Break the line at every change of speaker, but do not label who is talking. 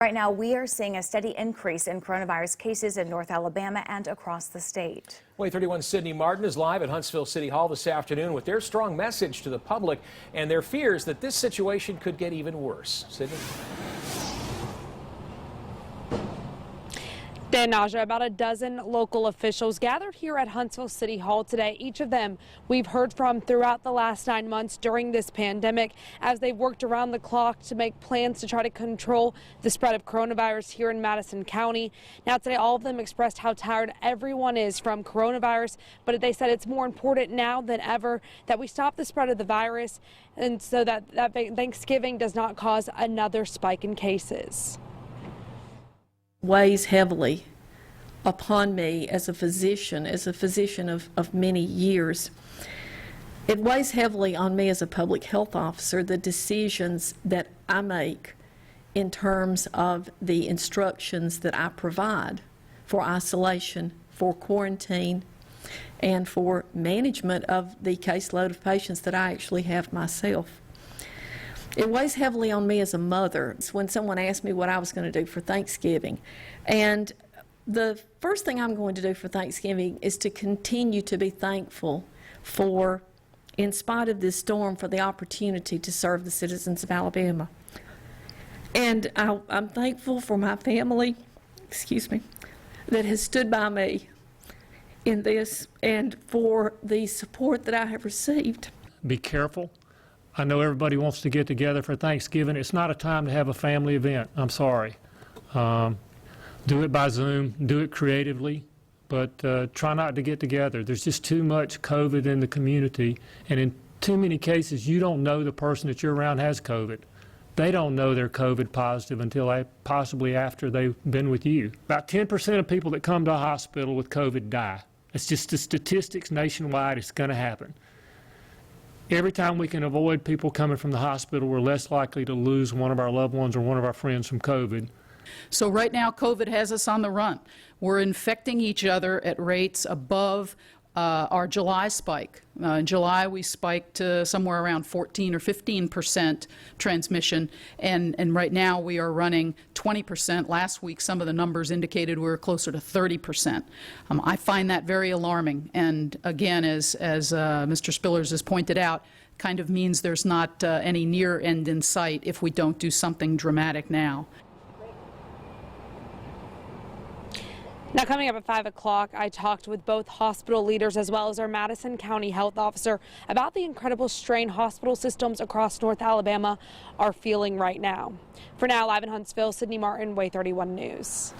Right now, we are seeing a steady increase in coronavirus cases in North Alabama and across the state.
WAAY 31's Sydney Martin is live at Huntsville City Hall this afternoon with their strong message to the public and their fears that this situation could get even worse. Sydney?
Dan Naja, about a dozen local officials gathered here at Huntsville City Hall today. Each of them we've heard from throughout the last 9 months during this pandemic as they've worked around the clock to make plans to try to control the spread of coronavirus here in Madison County. Now today, all of them expressed how tired everyone is from coronavirus, but they said it's more important now than ever that we stop the spread of the virus and so that Thanksgiving does not cause another spike in cases.
Weighs heavily upon me as a physician of many years. It weighs heavily on me as a public health officer, the decisions that I make in terms of the instructions that I provide for isolation, for quarantine, and for management of the caseload of patients that I actually have myself. It weighs heavily on me as a mother. It's when someone asked me what I was going to do for Thanksgiving. And the first thing I'm going to do for Thanksgiving is to continue to be thankful for, in spite of this storm, for the opportunity to serve the citizens of Alabama. And I'm thankful for my family, that has stood by me in this and for the support that I have received.
Be careful. I know everybody wants to get together for Thanksgiving. It's not a time to have a family event. I'm sorry. Do it by Zoom. Do it creatively. But try not to get together. There's just too much COVID in the community. And in too many cases, you don't know the person that you're around has COVID. They don't know they're COVID positive until possibly after they've been with you. About 10% of people that come to a hospital with COVID die. It's just the statistics nationwide. It's going to happen. Every time we can avoid people coming from the hospital, we're less likely to lose one of our loved ones or one of our friends from COVID.
So right now, COVID has us on the run. We're infecting each other at rates above our July spike. In July, we spiked to somewhere around 14 or 15% transmission, and right now we are running 20%. Last week, some of the numbers indicated we were closer to 30%. I find that very alarming, and again, as Mr. Spillers has pointed out, kind of means there's not any near end in sight if we don't do something dramatic now.
Now, coming up at 5 o'clock, I talked with both hospital leaders as well as our Madison County health officer about the incredible strain hospital systems across North Alabama are feeling right now. For now, live in Huntsville, Sydney Martin, WAAY 31 News.